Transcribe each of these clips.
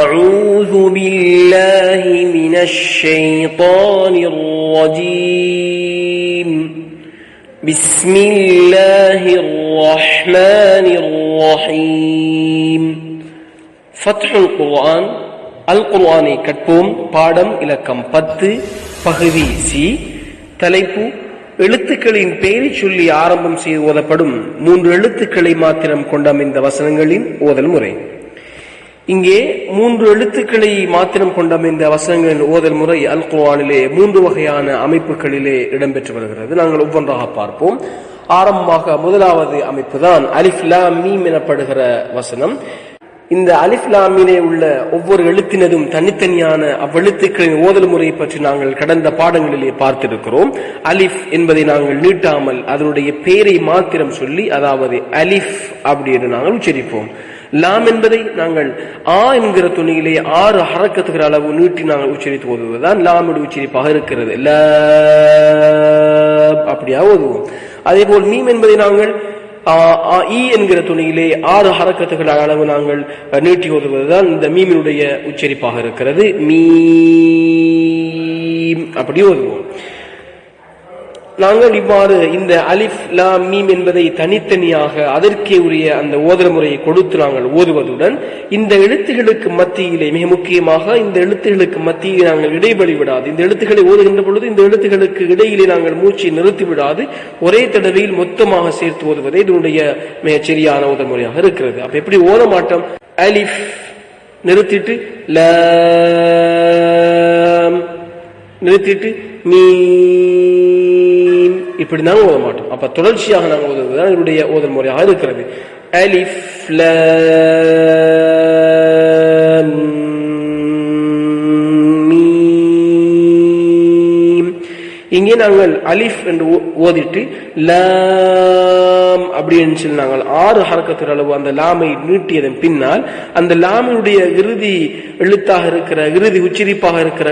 أعوذ بالله من الشيطان الرجيم بسم الله الرحمن الرحيم فتح القرآن القرآனை கற்போம். பாடம் இலக்கம் 10 பகுதி சி. தலைப்பு எழுத்துக்களின் பெயரை சொல்லி ஆரம்பம் செய்து ஓதப்படும் 3 எழுத்துக்களை மாத்திரம் கொண்ட இந்த வசனங்களின் ஓதல் முறை. இங்கே 3 எழுத்துக்களை மாத்திரம் கொண்ட இந்த வசனங்களின் ஓதல் முறை அல் குர்ஆனிலே 3 வகையான அமைப்புகளிலே இடம்பெற்று வருகிறது. நாங்கள் ஒவ்வொன்றாக பார்ப்போம். ஆரம்பமாக முதலாவது அமைப்பு தான் அலிஃப் லாம் மீம் எனப்படுகிற வசனம். இந்த அலிஃப் லாம் மீமிலே உள்ள ஒவ்வொரு எழுத்தினதும் தனித்தனியான அவ்வெழுத்துக்களின் ஓதல் முறையை பற்றி நாங்கள் கடந்த பாடங்களிலே பார்த்திருக்கிறோம். அலிஃப் என்பதை நாங்கள் நீட்டாமல் அதனுடைய பெயரை மாத்திரம் சொல்லி, அதாவது அலிஃப் அப்படி என்று நாங்கள் உச்சரிப்போம். லாம் என்பதை நாங்கள் ஆ என்கிற துணியிலே 6 ஹரக்கத்துகிற அளவு நீட்டி நாங்கள் உச்சரித்து ஓதுவதுதான் லாமுடைய உச்சரிப்பாக இருக்கிறது. ல அப்படியாக ஓதுவோம். அதே போல் மீம் என்பதை நாங்கள் ஈ என்கிற துணியிலே 6 ஹரக்கத்துகிற அளவு நாங்கள் நீட்டி ஓதுவதுதான் இந்த மீமினுடைய உச்சரிப்பாக இருக்கிறது. மீம் அப்படி ஓதுவோம். நாங்கள் இவ்வாறு இந்த அலிஃப் லாம் மீம் என்பதை தனித்தனியாக அதற்கே உரிய அந்த ஓதல் முறையை கொடுத்து நாங்கள் ஓதுவதுடன், இந்த எழுத்துகளுக்கு மத்தியிலே மிக முக்கியமாக இந்த எழுத்துகளுக்கு மத்தியிலே நாங்கள் இடைவெளி விடாது, இந்த எழுத்துக்களை ஓதுகின்ற பொழுது இந்த எழுத்துகளுக்கு இடையிலே நாங்கள் மூச்சை நிறுத்தி விடாது, ஒரே தடவையில் மொத்தமாக சேர்த்து ஓதுவதே இதனுடைய மிகச் சரியான ஓதல் முறையாக இருக்கிறது. அப்ப எப்படி ஓத மாட்டோம்? அலிஃப் நிறுத்திட்டு லாம் நிறுத்திட்டு மீம் இப்படி நாங்க ஓத மாட்டோம். அப்ப தொடர்ச்சியாக நாங்கள் ஓதுவதுதான் இதனுடைய ஓதல் முறையாக இருக்கிறது. அலிஃப் லாம் மீம். இங்கே நாங்கள் அலிஃப் என்று ஓதிட்டு லாம் அப்படின்னு சொல்லி நாங்கள் 6 ஹரக்கத்துற அளவு அந்த லாமை நீட்டியதன் பின்னால் அந்த லாமினுடைய இறுதி எழுத்தாக இருக்கிற இறுதி உச்சரிப்பாக இருக்கிற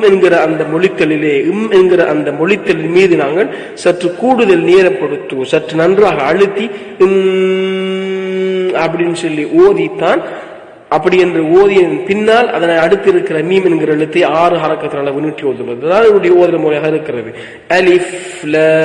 என்கிற அந்த மொழித்தலிலே என்கிற அந்த மொழித்தலின் மீது நாங்கள் சற்று கூடுதல் நேரம் கொடுத்து சற்று நன்றாக அழுத்தி அப்படின்னு சொல்லி ஓதித்தான். அப்படி என்று ஓதியின் பின்னால் அதனை அடுத்து இருக்கிற மீம் என்கிற எழுத்தை 6 ஹரக்கத்துற அளவு நீட்டி ஓதுவதுதான் என்னுடைய ஓதல் முறையாக இருக்கிறது. அலிஃப் லாம்.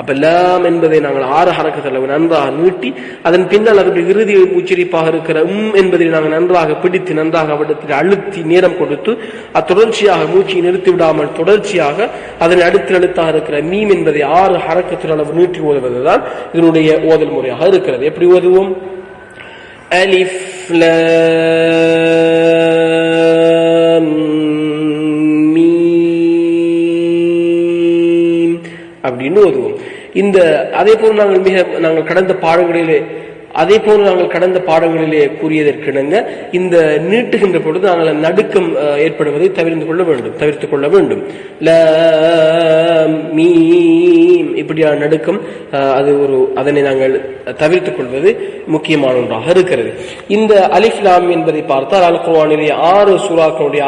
அப்ப லாம் என்பதை நாங்கள் 6 ஹரக்கத்துற அளவு நன்றாக நீட்டி அதன் பின்னால் அதனுடைய இறுதி உச்சரிப்பாக இருக்கிற என்பதை நாங்கள் நன்றாக பிடித்து நன்றாக அவடத்தில் அழுத்தி நேரம் கொடுத்து தொடர்ச்சியாக மூச்சை நிறுத்தி விடாமல் தொடர்ச்சியாக அதனை அடுத்த எழுத்தாக இருக்கிற மீம் என்பதை 6 ஹரக்கத்துற அளவு நீட்டி ஓதுவதுதான் இதனுடைய ஓதல் முறையாக இருக்கிறது. எப்படி ஓதுவோம்? அலிஃப் லாம் மீம் அப்படின்னு ஓதுவோம். இந்த அதே போல் நாங்கள் கடந்த பாடங்களிலே கூறியதற்கிணங்க இந்த நீட்டுகின்ற பொழுது நாங்கள் நடுக்கம் ஏற்படுவதை தவிர்த்துக் கொள்ள வேண்டும். லாம் மீம் இப்படியான நடுக்கம் அதனை நாங்கள் தவிர்த்துக் கொள்வது முக்கியமான ஒன்றாக இருக்கிறது. இந்த அலிஃப் லாம் என்பதை பார்த்தால் அல் குர்ஆனிலே 6 சூறாக்களுடைய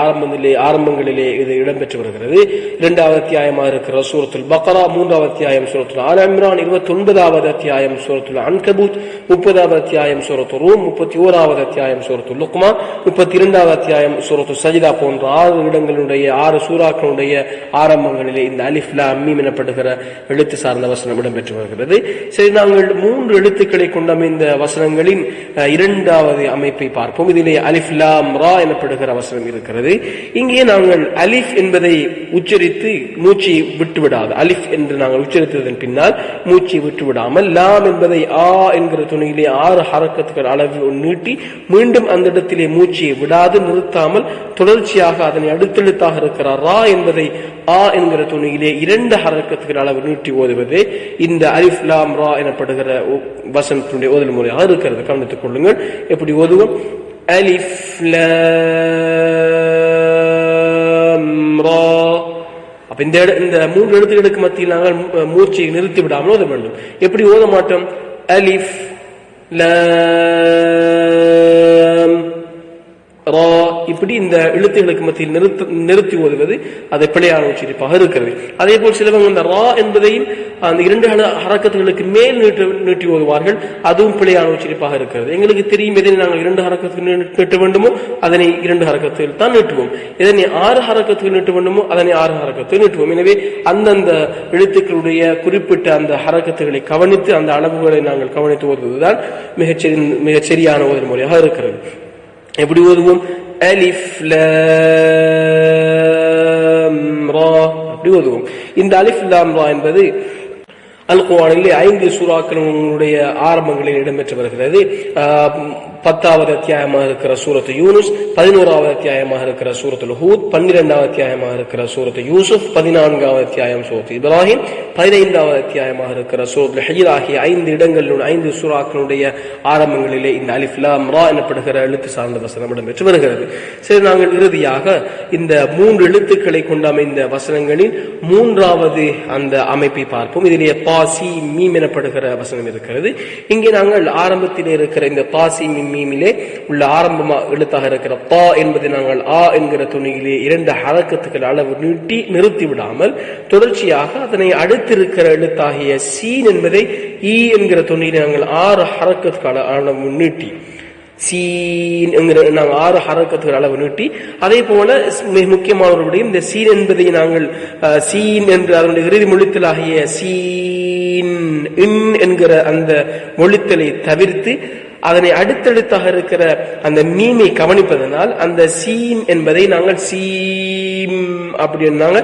ஆரம்பங்களிலே இது இடம்பெற்று வருகிறது. 2வது அத்தியாயமாக இருக்கிற சூரத்துல் பக்ரா, 3வது அத்தியாயம் சூரத்துல் ஆல் இம்ரான், 29வது அத்தியாயம் சூரத்துல் அன்கபூத், 30வது அத்தியாயம் சூரத்து ரூம், 31வது அத்தியாயம் சூரத்து லுக்மா, 32வது அத்தியாயம் சூரத்து சஜிதா போன்ற 6 இடங்களுடைய 6 சூறாக்களுடைய ஆரம்பங்களிலே இந்த அலிஃப் லாம் மீம் எனப்படுகிற எழுத்து சார்ந்த வசனம் இடம்பெற்று வருகிறது. சரி, நாங்கள் 3 எழுத்துக்களை கொண்ட இந்த வசனங்களின் 2வது அமைப்பை பார்ப்போம். இதிலே அலிஃப் லாம் ரா எனப்படுகிற வசனம் இருக்கிறது. இங்கே நாங்கள் அலிஃப் என்பதை உச்சரித்து மூச்சை விட்டுவிடாது, அலிஃப் என்று நாங்கள் உச்சரித்ததன் பின்னால் மூச்சை விட்டுவிடாமல் லாம் என்பதை ஆ என்கிற துணையிலே 6 ஹரக்கத்துகள் அளவு நீட்டி மீண்டும் அந்த இடத்திலே மூச்சையை விடாது நிறுத்தாமல் தொடர்ச்சியாக அதனை அடுத்தெழுத்தாக இருக்கிற ரா என்பதை ஆ என்கிற துணியிலே 2 ஹரக்கத்துகள் அளவு நீட்டி ஓதுவது இந்த அலிஃப் லாம் ரா எனப்படுகிற வசனத்தினுடைய ஓதல் முறையாக இருக்கிறது. கவனித்துக் கொள்ளுங்கள். எப்படி ஓதுவோம்? அலிஃப் லாம் ரா. அப்ப இந்த 3 எழுத்துக்களுக்கு மத்தியில் நாங்கள் மூச்சையை நிறுத்தி விடாமல் ஓத வேண்டும். எப்படி ஓத மாட்டோம்? அலிஃப் லாம் ரா இப்படி இந்த எழுத்துகளுக்கு மத்தியில் நிறுத்தி ஓதுவது அது பிழையான உச்சரிப்பாக இருக்கிறது. அதே போல் சிலவங்க இந்த ரா என்பதையும் அந்த 2 ஹரக்கத்துகளுக்கு மேல் நீட்டி ஓதுவார்கள், அதுவும் பிழையான உச்சரிப்பாக இருக்கிறது. எங்களுக்கு தெரியும் எதனை நாங்கள் 2 ஹரக்கத்துக்கு நீட்ட வேண்டுமோ அதனை 2 ஹரக்கத்துகள் தான் நீட்டுவோம், எதனை 6 ஹரக்கத்துக்கு நீட்ட வேண்டுமோ அதனை 6 ஹரக்கத்துக்கு நீட்டுவோம். எனவே அந்தந்த எழுத்துக்களுடைய குறிப்பிட்ட அந்த ஹரக்கத்துகளை கவனித்து அந்த அளவுகளை நாங்கள் கவனித்து ஓதுவதுதான் மிகச் சரியான ஓதும் முறையாக இருக்கிறது. எப்படி ஓதுவோம்? அலிஃப் லாம் ரா அப்படி ஓதுவோம். இந்த அலிஃப் லாம் ரா என்பது அல் குர்ஆனிலே 5 சூறாக்களுடைய ஆரம்பங்களில் இடம்பெற்று வருகிறது. 10வது அத்தியாயமாக இருக்கிற சூரத்து யூனுஸ், 11வது அத்தியாயமாக இருக்கிற சூரத்துல் ஹூத், 12வது அத்தியாயமாக இருக்கிற சூரத்து யூசுப், 14வது அத்தியாயம் சூரத்து இப்ராஹிம், 15வது அத்தியாயமாக இருக்கிற சூரத்துல் ஹஜ்ர் ஆகிய 5 இடங்களில் 5 சூறாக்களுடைய ஆரம்பங்களிலே இந்த அலிஃப் லாம் ரா எனப்படுகிற எழுத்து சார்ந்த வசனம் இடம்பெற்று வருகிறது. சரி, நாங்கள் இறுதியாக இந்த 3 எழுத்துக்களை கொண்ட அமைந்த வசனங்களில் 3வது அந்த அமைப்பை பார்ப்போம். இதிலே பாசி மீம் எனப்படுகிற வசனம் இருக்கிறது. இங்கே நாங்கள் ஆரம்பத்திலே இருக்கிற இந்த பாசி மீமிலே உள்ள ஆரம்ப எழுத்தாக இருக்கிற பா என்பதை நாங்கள் ஆ என்கிற துணியிலே 2 ஹரக்கத்துக்கள் அளவு நீட்டி நிறுத்தி விடாமல் தொடர்ச்சியாக அதனை அடுத்திருக்கிற எழுத்தாகிய சீன் என்பதை ஈ என்கிற துணியிலே நாங்கள் 6 ஹரக்கத்துக்கள் அளவு நீட்டி சீன் என்கிற நாங்கள் 6 ஹரக்கத்துகள் அளவு நீட்டி, அதே போல மிக முக்கியமானவர்களுடைய இந்த சீன் என்பதை நாங்கள் சீன் என்று அதனுடைய இறுதி மொழித்தலாகிய சீன் என்கிற அந்த மொழித்தலை தவிர்த்து அதனை அடுத்தடுத்தாக இருக்கிற அந்த மீமை கவனிப்பதனால் அந்த சீன் என்பதை நாங்கள் சீம் அப்படின்னாங்க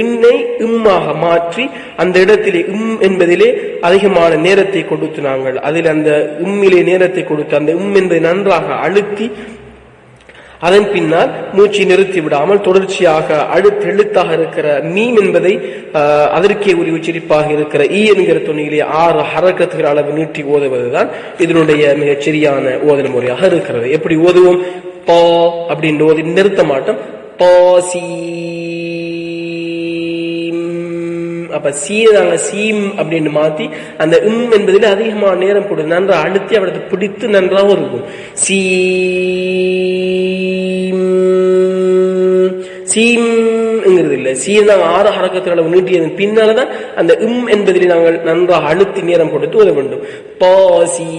இன்னை இம்மாக மாற்றி அந்த இடத்திலே என்பதிலே அதிகமான நேரத்தை கொடுத்து நாங்கள் அதில் அந்த இம்மிலே நேரத்தை கொடுத்து அந்த என்பதை நன்றாக அழுத்தி அதன் பின்னால் மூச்சை நிறுத்தி விடாமல் தொடர்ச்சியாக அடுத்த எழுத்தாக இருக்கிற மீம் என்பதை அதற்கே உரிய உச்சரிப்பாக இருக்கிற ஈ என்கிற துணியிலே 6 ஹரக்கத்துகள் அளவு நீட்டி ஓதுவதுதான் இதனுடைய மிகச் சரியான ஓதல் முறையாக இருக்கிறது. எப்படி ஓதுவோம்? பா அப்படின்னு ஓதி நிறுத்த மாட்டோம். பாசி அப்ப சீனாங்க சீம் அப்படின்னு மாத்தி அந்த என்பதில் அதிகமான நேரம் போடு நன்றா அழுத்தி அவரது பிடித்து நன்றாகவும் இருக்கும். சீம்ங்கிறது இல்ல, சீனாங்க 6 ஹரக்கத்துகளை நீட்டியதன் பின்னால்தான் அந்த என்பதில் நாங்கள் நன்றாக அழுத்தி நேரம் கொடுத்து உதவ வேண்டும். பாசி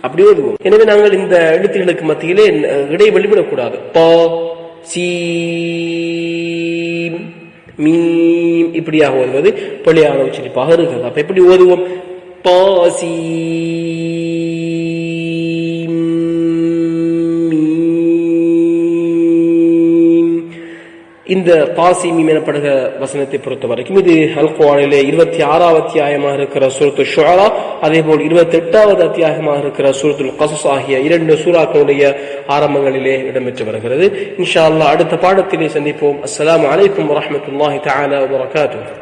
அப்படி ஓதுவோம். எனவே நாங்கள் இந்த எழுத்துகளுக்கு மத்தியிலே இடைவெளி விடக்கூடாது. பா சீ மீம் இப்படியாக ஓதுவது பிழையான உச்சரிப்பாக இருக்கிறது. அப்ப எப்படி ஓதுவோம்? பா சீ இந்த பாசி மீம் எனப்படுகிற வசனத்தை பொறுத்த வரைக்கும் இது அல் குர்ஆனிலே 26வது அத்தியாயமாக இருக்கிற சூரத்து ஷுஆரா, அதே போல் 28வது அத்தியாயமாக இருக்கிற சூரத்துல் கஸஸ் ஆகிய 2 சூறாக்களுடைய ஆரம்பங்களிலே இடம்பெற்று வருகிறது. இன்ஷா அல்லாஹ் அடுத்த பாடத்திலே சந்திப்போம். அஸ்ஸலாமு அலைக்கும் வரஹ்மத்துல்லாஹி தஆலா வபரகாத்துஹு.